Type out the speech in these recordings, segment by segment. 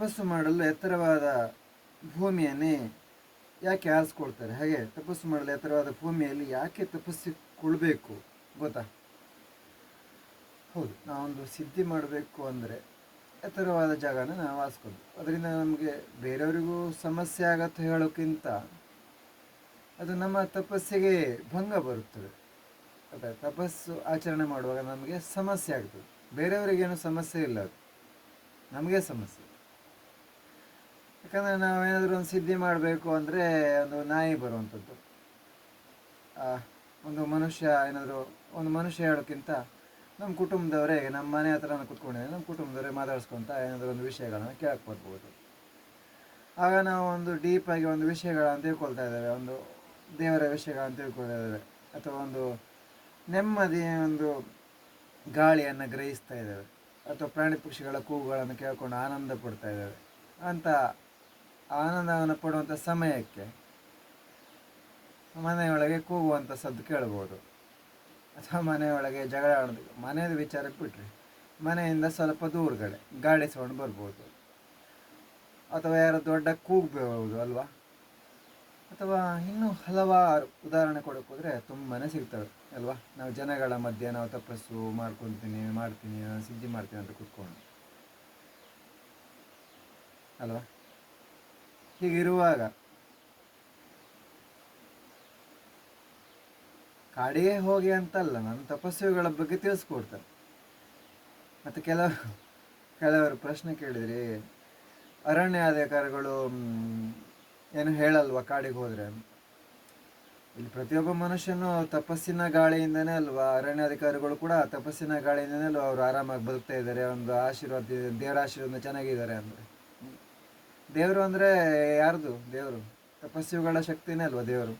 ತಪಸ್ಸು ಮಾಡಲು ಎತ್ತರವಾದ ಭೂಮಿಯನ್ನೇ ಯಾಕೆ ಆರಿಸ್ಕೊಳ್ತಾರೆ? ಹಾಗೆ ತಪಸ್ಸು ಮಾಡಲು ಎತ್ತರವಾದ ಭೂಮಿಯಲ್ಲಿ ಯಾಕೆ ತಪಸ್ಸಿಗೊಳ್ಬೇಕು ಗೊತ್ತಾ? ಹೌದು, ನಾವೊಂದು ಸಿದ್ಧಿ ಮಾಡಬೇಕು ಅಂದರೆ ಎತ್ತರವಾದ ಜಾಗನ ನಾವು ಆರಿಸ್ಕೊಂಡು, ಅದರಿಂದ ನಮಗೆ ಬೇರೆಯವರಿಗೂ ಸಮಸ್ಯೆ ಆಗತ್ತೆ ಹೇಳೋಕ್ಕಿಂತ ಅದು ನಮ್ಮ ತಪಸ್ಸಿಗೆ ಭಂಗ ಬರುತ್ತದೆ. ಅದೇ ತಪಸ್ಸು ಆಚರಣೆ ಮಾಡುವಾಗ ನಮಗೆ ಸಮಸ್ಯೆ ಆಗ್ತದೆ. ಬೇರೆಯವರಿಗೇನು ಸಮಸ್ಯೆ ಇಲ್ಲ, ಅದು ನಮಗೆ ಸಮಸ್ಯೆ. ಯಾಕಂದರೆ ನಾವೇನಾದರೂ ಒಂದು ಸಿದ್ಧಿ ಮಾಡಬೇಕು ಅಂದರೆ ಒಂದು ನಾಯಿ ಬರುವಂಥದ್ದು, ಒಂದು ಮನುಷ್ಯ ಹೇಳೋಕ್ಕಿಂತ ನಮ್ಮ ಕುಟುಂಬದವರೇ, ನಮ್ಮ ಮನೆ ಹತ್ರ ಕೂತ್ಕೊಂಡಿದ್ದೆ, ನಮ್ಮ ಕುಟುಂಬದವರೇ ಮಾತಾಡಿಸ್ಕೊತ ಏನಾದರೂ ಒಂದು ವಿಷಯಗಳನ್ನು ಕೇಳಕ್ಕೆ ಬರ್ಬೋದು. ಆಗ ನಾವು ಒಂದು ಡೀಪಾಗಿ ಒಂದು ವಿಷಯಗಳನ್ನು ತಿಳ್ಕೊಳ್ತಾ ಇದ್ದೇವೆ, ಒಂದು ದೇವರ ವಿಷಯಗಳನ್ನು ತಿಳ್ಕೊಳ್ತಾ ಇದ್ದೇವೆ, ಅಥವಾ ಒಂದು ನೆಮ್ಮದಿಯ ಒಂದು ಗಾಳಿಯನ್ನು ಗ್ರಹಿಸ್ತಾ ಇದ್ದೇವೆ, ಅಥವಾ ಪ್ರಾಣಿ ಪಕ್ಷಿಗಳ ಕೂಗುಗಳನ್ನು ಕೇಳ್ಕೊಂಡು ಆನಂದ ಪಡ್ತಾ ಇದ್ದೇವೆ. ಅಂತ ಆನಂದವನ್ನು ಪಡುವಂಥ ಸಮಯಕ್ಕೆ ಮನೆಯೊಳಗೆ ಕೂಗುವಂಥ ಸದ್ದು ಕೇಳ್ಬೋದು, ಅಥವಾ ಮನೆಯೊಳಗೆ ಜಗಳ ಆಡೋದು, ಮನೆಯದ ವಿಚಾರಕ್ಕೆ ಬಿಟ್ರಿ ಮನೆಯಿಂದ ಸ್ವಲ್ಪ ದೂರಗಡೆ ಗಾಡಿ ಸೌಂಡ್ ಬರ್ಬೋದು, ಅಥವಾ ಯಾರು ದೊಡ್ಡ ಕೂಗಬಹುದು ಅಲ್ವಾ? ಅಥವಾ ಇನ್ನೂ ಹಲವಾರು ಉದಾಹರಣೆ ಕೊಡೋಕೆ ಹೋದರೆ ತುಂಬಾ ಸಿಗ್ತವೆ ಅಲ್ವಾ? ನಾವು ಜನಗಳ ಮಧ್ಯೆ ನಾವು ತಪಸ್ಸು ಮಾಡ್ತೀನಿ, ನಾನು ಸಿದ್ಧಿ ಮಾಡ್ತೀನಿ ಅಂತ ಕೂತ್ಕೊಂಡು ಅಲ್ವಾ? ಹೀಗಿರುವಾಗ ಕಾಡಿಗೆ ಹೋಗಿ ಅಂತಲ್ಲ, ನಾನು ತಪಸ್ಸುಗಳ ಬಗ್ಗೆ ತಿಳಿಸ್ಕೊಡ್ತಾರೆ. ಮತ್ತು ಕೆಲವರು ಪ್ರಶ್ನೆ ಕೇಳಿದ್ರಿ, ಅರಣ್ಯಾಧಿಕಾರಿಗಳು ಏನು ಹೇಳಲ್ವಾ ಕಾಡಿಗೆ ಹೋದರೆ? ಇಲ್ಲಿ ಪ್ರತಿಯೊಬ್ಬ ಮನುಷ್ಯನು ತಪಸ್ಸಿನ ಗಾಳಿಯಿಂದನೇ ಅಲ್ವಾ, ಅರಣ್ಯಾಧಿಕಾರಿಗಳು ಕೂಡ ತಪಸ್ಸಿನ ಗಾಳಿಯಿಂದನೇ ಅಲ್ವಾ ಅವರು ಆರಾಮಾಗಿ ಬದುಕ್ತಾ ಇದ್ದಾರೆ, ಒಂದು ಆಶೀರ್ವಾದ, ದೇವರ ಆಶೀರ್ವಾದ ಚೆನ್ನಾಗಿದ್ದಾರೆ. ಅಂದರೆ ದೇವರು ಅಂದರೆ ಯಾರ್ದು ದೇವರು? ತಪಸ್ಸುಗಳ ಶಕ್ತಿನೇ ಅಲ್ವಾ ದೇವರು.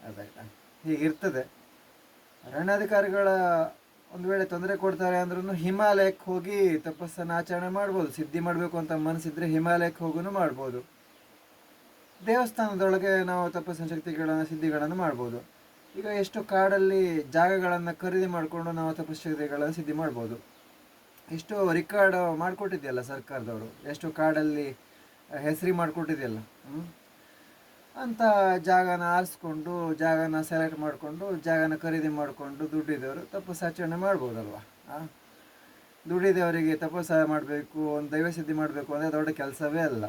ಅದಾಯ್ತಾ? ಹೀಗಿರ್ತದೆ. ಅರಣ್ಯಾಧಿಕಾರಿಗಳ ಒಂದು ವೇಳೆ ತೊಂದರೆ ಕೊಡ್ತಾರೆ ಅಂದ್ರೂ ಹಿಮಾಲಯಕ್ಕೆ ಹೋಗಿ ತಪಸ್ಸನ್ನು ಆಚರಣೆ ಮಾಡ್ಬೋದು. ಸಿದ್ಧಿ ಮಾಡಬೇಕು ಅಂತ ಮನಸ್ಸಿದ್ರೆ ಹಿಮಾಲಯಕ್ಕೆ ಹೋಗೂ ಮಾಡ್ಬೋದು. ದೇವಸ್ಥಾನದೊಳಗೆ ನಾವು ತಪಸ್ಸಿನ ಶಕ್ತಿಗಳನ್ನು ಸಿದ್ಧಿಗಳನ್ನು ಮಾಡ್ಬೋದು. ಈಗ ಎಷ್ಟು ಕಾಡಲ್ಲಿ ಜಾಗಗಳನ್ನು ಖರೀದಿ ಮಾಡಿಕೊಂಡು ನಾವು ತಪಸ್ಸಕ್ತಿಗಳನ್ನು ಸಿದ್ಧಿ ಮಾಡ್ಬೋದು. ಎಷ್ಟು ರಿಕಾರ್ಡ್ ಮಾಡಿಕೊಟ್ಟಿದೆಯಲ್ಲ ಸರ್ಕಾರದವರು, ಎಷ್ಟು ಕಾಡಲ್ಲಿ ಹೆಸರಿ ಮಾಡಿಕೊಟ್ಟಿದೆಯಲ್ಲ. ಅಂತ ಜಾಗನ ಆರಿಸ್ಕೊಂಡು, ಜಾಗನ ಸೆಲೆಕ್ಟ್ ಮಾಡಿಕೊಂಡು, ಜಾಗನ ಖರೀದಿ ಮಾಡಿಕೊಂಡು ದುಡ್ಡಿದವರು ತಪಸ್ಸಾಚರಣೆ ಮಾಡ್ಬೋದಲ್ವ? ದುಡ್ಡಿದವರಿಗೆ ತಪಸ್ಸು ಮಾಡಬೇಕು, ಒಂದು ದೈವ ಸಿದ್ಧಿ ಮಾಡಬೇಕು ಅಂದರೆ ದೊಡ್ಡ ಕೆಲಸವೇ ಅಲ್ಲ.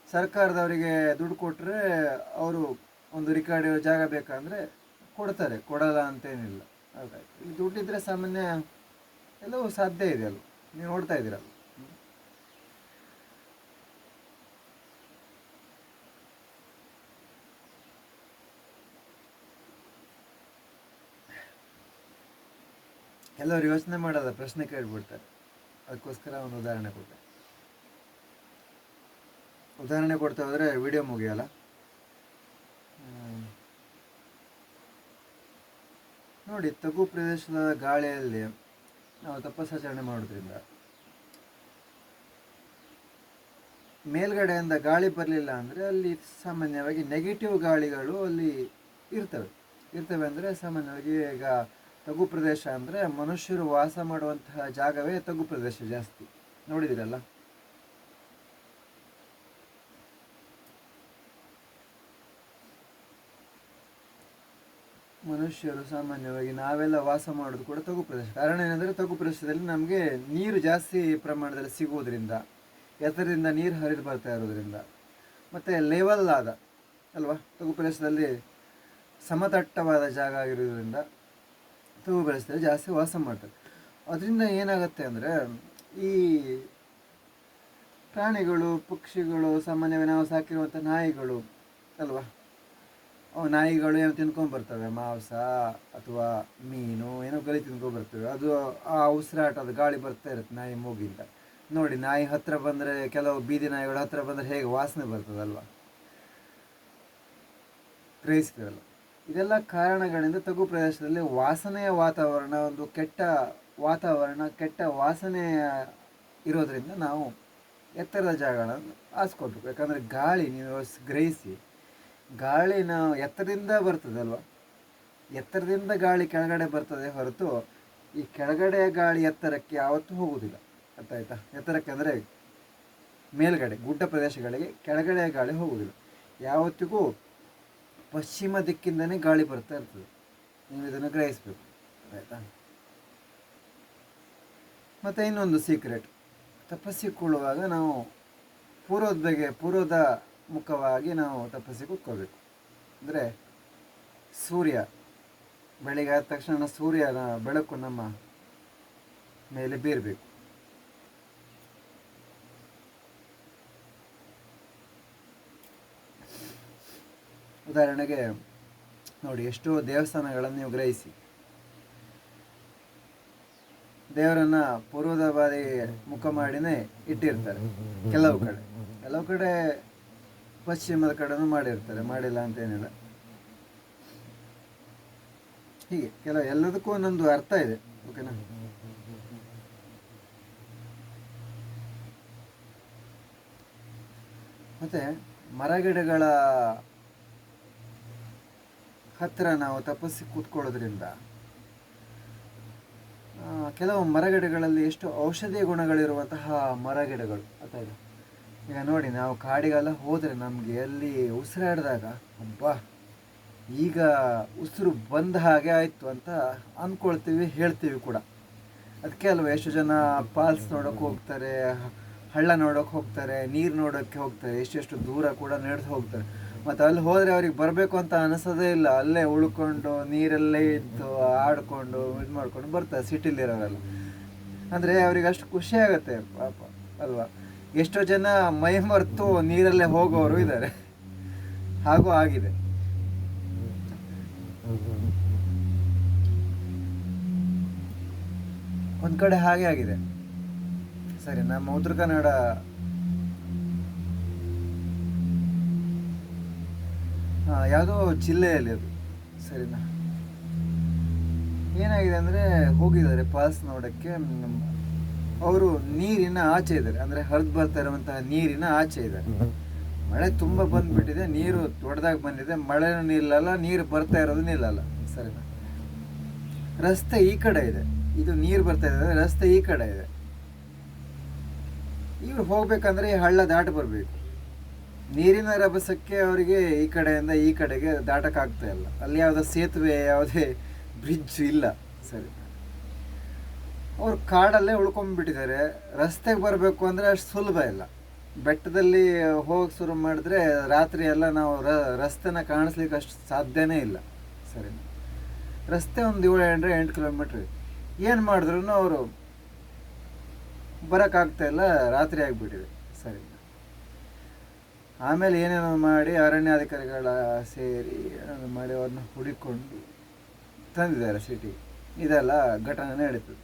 ಸರ್ಕಾರದವರಿಗೆ ದುಡ್ಡು ಕೊಟ್ಟರೆ ಅವರು ಒಂದು ರಿಕಾರ್ಡ್ ಜಾಗ ಬೇಕಂದರೆ ಕೊಡ್ತಾರೆ, ಕೊಡಲ್ಲ ಅಂತೇನಿಲ್ಲ. ಹಾಗಾಗಿ ಇಲ್ಲಿ ದುಡ್ಡಿದ್ರೆ ಸಾಮಾನ್ಯ ಎಲ್ಲವೂ ಸಾಧ್ಯ ಇದೆ ಅಲ್ವ? ನೀವು ನೋಡ್ತಾ ಇದ್ದೀರಲ್ಲ. ಕೆಲವರು ಯೋಚನೆ ಮಾಡಲ್ಲ, ಪ್ರಶ್ನೆ ಕೇಳ್ಬಿಡ್ತಾರೆ. ಅದಕ್ಕೋಸ್ಕರ ಒಂದು ಉದಾಹರಣೆ ಕೊಡ್ತಾ ಹೋದರೆ ವಿಡಿಯೋ ಮುಗಿಯಲ್ಲ. ನೋಡಿ, ತಗ್ಗು ಪ್ರದೇಶದ ಗಾಳಿಯಲ್ಲಿ ನಾವು ತಪಸ್ಸಾಚರಣೆ ಮಾಡೋದ್ರಿಂದ ಮೇಲ್ಗಡೆಯಿಂದ ಗಾಳಿ ಬರಲಿಲ್ಲ ಅಂದರೆ ಅಲ್ಲಿ ಸಾಮಾನ್ಯವಾಗಿ ನೆಗೆಟಿವ್ ಗಾಳಿಗಳು ಅಲ್ಲಿ ಇರ್ತವೆ ಅಂದರೆ ಸಾಮಾನ್ಯವಾಗಿ ಈಗ ತಗ್ಗು ಪ್ರದೇಶ ಅಂದರೆ ಮನುಷ್ಯರು ವಾಸ ಮಾಡುವಂತಹ ಜಾಗವೇ ತಗ್ಗು ಪ್ರದೇಶ ಜಾಸ್ತಿ. ನೋಡಿದಿರಲ್ಲ? ಮನುಷ್ಯರು ಸಾಮಾನ್ಯವಾಗಿ ನಾವೆಲ್ಲ ವಾಸ ಮಾಡೋದು ಕೂಡ ತಗ್ಗು ಪ್ರದೇಶ. ಕಾರಣ ಏನಂದರೆ ತಗ್ಗು ಪ್ರದೇಶದಲ್ಲಿ ನಮಗೆ ನೀರು ಜಾಸ್ತಿ ಪ್ರಮಾಣದಲ್ಲಿ ಸಿಗುವುದರಿಂದ, ಎತ್ತರದಿಂದ ನೀರು ಹರಿದು ಬರ್ತಾ ಇರೋದ್ರಿಂದ, ಮತ್ತು ಲೆವೆಲ್ ಆದ ಅಲ್ವಾ, ತಗ್ಗು ಪ್ರದೇಶದಲ್ಲಿ ಸಮತಟ್ಟವಾದ ಜಾಗ ಆಗಿರೋದ್ರಿಂದ ತಗ್ಗು ಪ್ರದೇಶದಲ್ಲಿ ಜಾಸ್ತಿ ವಾಸ ಮಾಡ್ತಾರೆ. ಅದರಿಂದ ಏನಾಗುತ್ತೆ ಅಂದರೆ ಈ ಪ್ರಾಣಿಗಳು, ಪಕ್ಷಿಗಳು, ಸಾಮಾನ್ಯವಾಗಿ ನಾವು ಸಾಕಿರುವಂಥ ನಾಯಿಗಳು ಅಲ್ವಾ, ನಾಯಿಗಳು ಏನೋ ತಿನ್ಕೊಂಡ್ಬರ್ತವೆ, ಮಾಂಸ ಅಥವಾ ಮೀನು ಏನೋ ಗಲಿ ತಿನ್ಕೊಂಡ್ಬರ್ತವೆ. ಅದು ಆ ಉಸಿರಾಟದ ಗಾಳಿ ಬರ್ತಾ ಇರುತ್ತೆ ನಾಯಿ ಮೂಗಿಂದ. ನೋಡಿ, ನಾಯಿ ಹತ್ತಿರ ಬಂದರೆ, ಕೆಲವು ಬೀದಿ ನಾಯಿಗಳು ಹತ್ತಿರ ಬಂದರೆ ಹೇಗೆ ವಾಸನೆ ಬರ್ತದಲ್ವ, ಗ್ರಹಿಸ್ತೀವಲ್ಲ. ಇದೆಲ್ಲ ಕಾರಣಗಳಿಂದ ತಗ್ಗು ಪ್ರದೇಶದಲ್ಲಿ ವಾಸನೆಯ ವಾತಾವರಣ, ಒಂದು ಕೆಟ್ಟ ವಾತಾವರಣ, ಕೆಟ್ಟ ವಾಸನೆ ಇರೋದರಿಂದ ನಾವು ಎತ್ತರದ ಜಾಗಗಳನ್ನು ಆರಿಸ್ಕೊಳ್ಬೇಕು. ಯಾಕಂದರೆ ಗಾಳಿ, ನೀವು ಗ್ರಹಿಸಿ, ಗಾಳಿ ನಾವು ಎತ್ತರದಿಂದ ಬರ್ತದಲ್ವ, ಎತ್ತರದಿಂದ ಗಾಳಿ ಕೆಳಗಡೆ ಬರ್ತದೆ ಹೊರತು ಈ ಕೆಳಗಡೆ ಗಾಳಿ ಎತ್ತರಕ್ಕೆ ಯಾವತ್ತೂ ಹೋಗುವುದಿಲ್ಲ ಗೊತ್ತಾಯ್ತಾ? ಎತ್ತರಕ್ಕೆ ಅಂದರೆ ಮೇಲ್ಗಡೆ ಗುಡ್ಡ ಪ್ರದೇಶಗಳಿಗೆ ಕೆಳಗಡೆ ಗಾಳಿ ಹೋಗುವುದಿಲ್ಲ. ಯಾವತ್ತಿಗೂ ಪಶ್ಚಿಮ ದಿಕ್ಕಿಂದನೇ ಗಾಳಿ ಬರ್ತಾ ಇರ್ತದೆ. ನೀವು ಇದನ್ನು ಗ್ರಹಿಸಬೇಕು, ಆಯಿತಾ? ಮತ್ತು ಇನ್ನೊಂದು ಸೀಕ್ರೆಟ್, ತಪಸ್ಸಿಗೆ ಕೂಳುವಾಗ ನಾವು ಪೂರ್ವದ ಮುಖವಾಗಿ ನಾವು ತಪಸ್ಸಿಗೆ ಕೂತ್ಕೋಬೇಕು. ಅಂದರೆ ಸೂರ್ಯ ಬೆಳಿಗ್ಗೆ ಆದ ತಕ್ಷಣ ಸೂರ್ಯನ ಬೆಳಕು ನಮ್ಮ ಮೇಲೆ ಬೀರಬೇಕು. ಉದಾಹರಣೆಗೆ ನೋಡಿ, ಎಷ್ಟೋ ದೇವಸ್ಥಾನಗಳನ್ನು ನೀವು ಗ್ರಹಿಸಿ, ದೇವರನ್ನು ಪೂರ್ವದ ಬಾರಿ ಮುಖ ಮಾಡಿನೇ ಇಟ್ಟಿರ್ತಾರೆ. ಕೆಲವು ಕಡೆ ಪಶ್ಚಿಮದ ಕಡೆನೂ ಮಾಡಿರ್ತಾರೆ, ಮಾಡಿಲ್ಲ ಅಂತೇನಿಲ್ಲ. ಹೀಗೆ ಎಲ್ಲದಕ್ಕೂ ಒಂದೊಂದು ಅರ್ಥ ಇದೆ, ಓಕೆನಾ? ಮತ್ತು ಮರಗಿಡಗಳ ಹತ್ತಿರ ನಾವು ತಪಸ್ಸಿಗೆ ಕೂತ್ಕೊಳ್ಳೋದ್ರಿಂದ ಕೆಲವು ಮರಗಿಡಗಳಲ್ಲಿ ಎಷ್ಟು ಔಷಧೀಯ ಗುಣಗಳಿರುವಂತಹ ಮರಗಿಡಗಳು, ಅಥವಾ ಈಗ ನೋಡಿ, ನಾವು ಕಾಡಿಗೆಲ್ಲ ಹೋದರೆ ನಮಗೆ ಅಲ್ಲಿ ಉಸಿರಾಡಿದಾಗ ಅಬ್ಬಾ ಈಗ ಉಸಿರು ಬಂದ ಹಾಗೆ ಆಯಿತು ಅಂತ ಅಂದ್ಕೊಳ್ತೀವಿ, ಹೇಳ್ತೀವಿ ಕೂಡ. ಅದಕ್ಕೆ ಅಲ್ವ ಎಷ್ಟು ಜನ ಫಾಲ್ಸ್ ನೋಡೋಕ್ಕೆ ಹೋಗ್ತಾರೆ, ಹಳ್ಳ ನೋಡೋಕ್ಕೆ ಹೋಗ್ತಾರೆ, ನೀರು ನೋಡೋಕ್ಕೆ ಹೋಗ್ತಾರೆ, ಎಷ್ಟೆಷ್ಟು ದೂರ ಕೂಡ ನಡೆದು ಹೋಗ್ತಾರೆ. ಮತ್ತು ಅಲ್ಲಿ ಹೋದರೆ ಅವ್ರಿಗೆ ಬರಬೇಕು ಅಂತ ಅನಿಸೋದೇ ಇಲ್ಲ, ಅಲ್ಲೇ ಉಳ್ಕೊಂಡು ನೀರಲ್ಲೇ ಇದ್ದು ಆಡಿಕೊಂಡು ಇದು ಮಾಡ್ಕೊಂಡು ಬರ್ತಾರೆ ಸಿಟಿಲಿರೋರೆಲ್ಲ. ಅಂದರೆ ಅವ್ರಿಗೆ ಅಷ್ಟು ಖುಷಿ ಆಗುತ್ತೆ ಪಾಪ, ಅಲ್ವಾ? ಎಷ್ಟೋ ಜನ ಮೈ ಮರೆತು ನೀರಲ್ಲೇ ಹೋಗೋರು ಇದ್ದಾರೆ, ಹಾಗೂ ಆಗಿದೆ. ಒಂದು ಕಡೆ ಹಾಗೆ ಆಗಿದೆ. ಸರಿ, ನಮ್ಮ ಉತ್ತರ ಕನ್ನಡ ಯಾವುದೋ ಜಿಲ್ಲೆಯಲ್ಲಿ ಅದು, ಸರಿನಾ, ಏನಾಗಿದೆ ಅಂದರೆ ಹೋಗಿದ್ದಾರೆ ಫಾಲ್ಸ್ ನೋಡೋಕ್ಕೆ. ಅವರು ನೀರಿನ ಆಚೆ ಇದ್ದಾರೆ, ಅಂದರೆ ಹರಿದು ಬರ್ತಾ ಇರುವಂತಹ ನೀರಿನ ಆಚೆ ಇದ್ದಾರೆ. ಮಳೆ ತುಂಬ ಬಂದುಬಿಟ್ಟಿದೆ, ನೀರು ದೊಡ್ಡದಾಗಿ ಬಂದಿದೆ, ಮಳೆನೂ ನಿಲ್ಲಲ್ಲ, ನೀರು ಬರ್ತಾ ಇರೋದು ನಿಲ್ಲಲ್ಲ, ಸರಿನಾ. ರಸ್ತೆ ಈ ಕಡೆ ಇದೆ, ಇದು ನೀರು ಬರ್ತಾ ಇದೆ, ರಸ್ತೆ ಈ ಕಡೆ ಇದೆ. ಇವ್ರು ಹೋಗ್ಬೇಕಂದ್ರೆ ಈ ಹಳ್ಳ ದಾಟಿ ಬರಬೇಕು. ನೀರಿನ ರಭಸಕ್ಕೆ ಅವರಿಗೆ ಈ ಕಡೆಯಿಂದ ಈ ಕಡೆಗೆ ದಾಟಕ್ಕಾಗ್ತಾ ಇಲ್ಲ. ಅಲ್ಲಿ ಯಾವುದೋ ಸೇತುವೆ, ಯಾವುದೇ ಬ್ರಿಡ್ಜ್ ಇಲ್ಲ, ಸರಿ. ಅವ್ರು ಕಾಡಲ್ಲೇ ಉಳ್ಕೊಂಡ್ಬಿಟ್ಟಿದ್ದಾರೆ. ರಸ್ತೆಗೆ ಬರಬೇಕು ಅಂದರೆ ಅಷ್ಟು ಸುಲಭ ಇಲ್ಲ. ಬೆಟ್ಟದಲ್ಲಿ ಹೋಗಿ ಶುರು ಮಾಡಿದ್ರೆ ರಾತ್ರಿ ಎಲ್ಲ ನಾವು ರಸ್ತೆನ ಕಾಣಿಸ್ಲಿಕ್ಕೆ ಅಷ್ಟು ಸಾಧ್ಯನೇ ಇಲ್ಲ, ಸರಿ. ರಸ್ತೆ ಒಂದು 7-8 ಕಿಲೋಮೀಟ್ರ್. ಏನು ಮಾಡಿದ್ರು ಅವರು ಬರೋಕ್ಕಾಗ್ತಾ ಇಲ್ಲ, ರಾತ್ರಿ ಆಗಿಬಿಟ್ಟಿದೆ, ಸರಿ. ಆಮೇಲೆ ಏನೇನೋ ಮಾಡಿ ಅರಣ್ಯಾಧಿಕಾರಿಗಳ ಸೇರಿ ಮಾಡಿ ಅವ್ರನ್ನ ಹುಡುಕೊಂಡು ತಂದಿದ್ದಾರೆ ಸಿಟಿ. ಇದೆಲ್ಲ ಘಟನೆ ನಡೀತದೆ.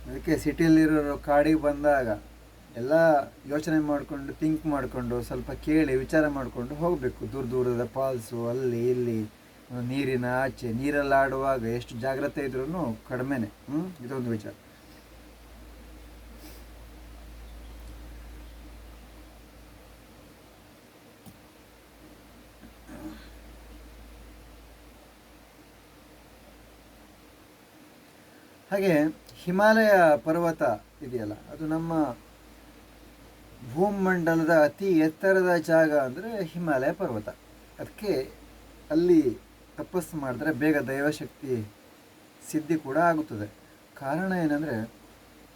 ಅದಕ್ಕೆ ಸಿಟಿಯಲ್ಲಿರೋರು ಕಾಡಿಗೆ ಬಂದಾಗ ಎಲ್ಲ ಯೋಚನೆ ಮಾಡಿಕೊಂಡು, ಥಿಂಕ್ ಮಾಡಿಕೊಂಡು, ಸ್ವಲ್ಪ ಕೇಳಿ ವಿಚಾರ ಮಾಡಿಕೊಂಡು ಹೋಗಬೇಕು. ದೂರದ ಫಾಲ್ಸು ಅಲ್ಲಿ ಇಲ್ಲಿ, ನೀರಿನ ಆಚೆ, ನೀರಲ್ಲಿ ಆಡುವಾಗ ಎಷ್ಟು ಜಾಗ್ರತೆ ಇದ್ರೂ ಕಡಿಮೆನೆ. ಇದೊಂದು ವಿಚಾರ. ಹಾಗೆ ಹಿಮಾಲಯ ಪರ್ವತ ಇದೆಯಲ್ಲ, ಅದು ನಮ್ಮ ಭೂಮಂಡಲದ ಅತಿ ಎತ್ತರದ ಜಾಗ ಅಂದರೆ ಹಿಮಾಲಯ ಪರ್ವತ. ಅದಕ್ಕೆ ಅಲ್ಲಿ ತಪಸ್ಸು ಮಾಡಿದ್ರೆ ಬೇಗ ದೈವಶಕ್ತಿ ಸಿದ್ಧಿ ಕೂಡ ಆಗುತ್ತದೆ. ಕಾರಣ ಏನಂದರೆ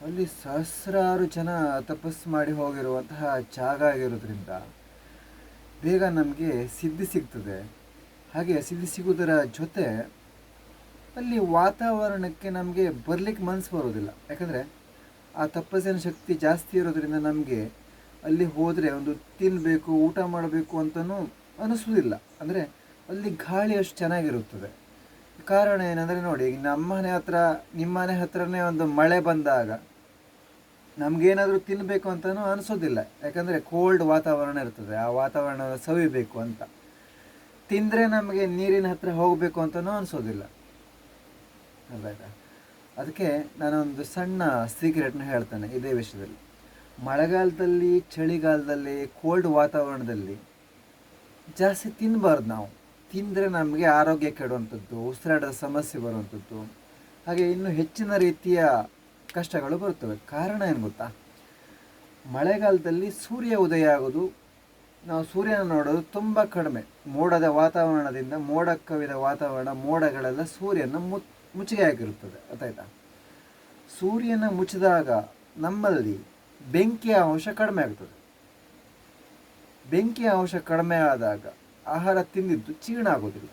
ಅಲ್ಲಿ ಸಹಸ್ರಾರು ಜನ ತಪಸ್ಸು ಮಾಡಿ ಹೋಗಿರುವಂತಹ ಜಾಗ ಆಗಿರೋದ್ರಿಂದ ಬೇಗ ನಮಗೆ ಸಿದ್ಧಿ ಸಿಗ್ತದೆ. ಹಾಗೆ ಸಿದ್ಧಿ ಸಿಗೋದರ ಜೊತೆ ಅಲ್ಲಿ ವಾತಾವರಣಕ್ಕೆ ನಮಗೆ ಬರಲಿಕ್ಕೆ ಮನಸ್ಸು ಬರೋದಿಲ್ಲ. ಯಾಕಂದರೆ ಆ ತಪಸ್ಸಿನ ಶಕ್ತಿ ಜಾಸ್ತಿ ಇರೋದ್ರಿಂದ ನಮಗೆ ಅಲ್ಲಿ ಹೋದರೆ ಒಂದು ತಿನ್ನಬೇಕು, ಊಟ ಮಾಡಬೇಕು ಅಂತಲೂ ಅನಿಸೋದಿಲ್ಲ. ಅಂದರೆ ಅಲ್ಲಿ ಗಾಳಿ ಅಷ್ಟು ಚೆನ್ನಾಗಿರುತ್ತದೆ. ಕಾರಣ ಏನಂದರೆ ನೋಡಿ, ಈಗ ನಮ್ಮ ಮನೆ ಹತ್ರ, ನಿಮ್ಮ ಮನೆ ಹತ್ರನೇ ಒಂದು ಮಳೆ ಬಂದಾಗ ನಮಗೇನಾದರೂ ತಿನ್ನಬೇಕು ಅಂತಲೂ ಅನಿಸೋದಿಲ್ಲ. ಯಾಕಂದರೆ ಕೋಲ್ಡ್ ವಾತಾವರಣ ಇರ್ತದೆ, ಆ ವಾತಾವರಣ ಸವಿಬೇಕು ಅಂತ. ತಿಂದರೆ ನಮಗೆ ನೀರಿನ ಹತ್ರ ಹೋಗಬೇಕು ಅಂತಲೂ ಅನಿಸೋದಿಲ್ಲ, ಅಲ್ಲಾಯ್ತಾ? ಅದಕ್ಕೆ ನಾನೊಂದು ಸಣ್ಣ ಸೀಕ್ರೆಟ್ನ ಹೇಳ್ತೇನೆ ಇದೇ ವಿಷಯದಲ್ಲಿ. ಮಳೆಗಾಲದಲ್ಲಿ, ಚಳಿಗಾಲದಲ್ಲಿ, ಕೋಲ್ಡ್ ವಾತಾವರಣದಲ್ಲಿ ಜಾಸ್ತಿ ತಿನ್ನಬಾರ್ದು ನಾವು. ತಿಂದರೆ ನಮಗೆ ಆರೋಗ್ಯ ಕೆಡುವಂಥದ್ದು, ಉಸಿರಾಟದ ಸಮಸ್ಯೆ ಬರುವಂಥದ್ದು, ಹಾಗೆ ಇನ್ನೂ ಹೆಚ್ಚಿನ ರೀತಿಯ ಕಷ್ಟಗಳು ಬರುತ್ತವೆ. ಕಾರಣ ಏನು ಗೊತ್ತಾ? ಮಳೆಗಾಲದಲ್ಲಿ ಸೂರ್ಯ ಉದಯ ಆಗೋದು, ನಾವು ಸೂರ್ಯನ ನೋಡೋದು ತುಂಬ ಕಡಿಮೆ. ಮೋಡದ ವಾತಾವರಣದಿಂದ, ಮೋಡ ಕವಿದ ವಾತಾವರಣ, ಮೋಡಗಳೆಲ್ಲ ಸೂರ್ಯನ ಮುಚ್ಚಿಗೆ ಆಗಿರುತ್ತದೆ, ಗೊತ್ತಾಯ್ತಾ? ಸೂರ್ಯನ ಮುಚ್ಚಿದಾಗ ನಮ್ಮಲ್ಲಿ ಬೆಂಕಿಯ ಅಂಶ ಕಡಿಮೆ ಆಗ್ತದೆ. ಬೆಂಕಿಯ ಅಂಶ ಕಡಿಮೆ ಆದಾಗ ಆಹಾರ ತಿಂದಿದ್ದು ಜೀರ್ಣ ಆಗೋದಿಲ್ಲ.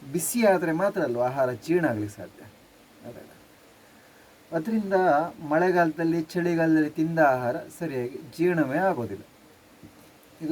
ಬಿಸಿ ಆದರೆ ಮಾತ್ರ ಅಲ್ವ ಆಹಾರ ಜೀರ್ಣ ಆಗಲಿಕ್ಕೆ ಸಾಧ್ಯ. ಅದರಿಂದ ಮಳೆಗಾಲದಲ್ಲಿ, ಚಳಿಗಾಲದಲ್ಲಿ ತಿಂದ ಆಹಾರ ಸರಿಯಾಗಿ ಜೀರ್ಣವೇ ಆಗೋದಿಲ್ಲ.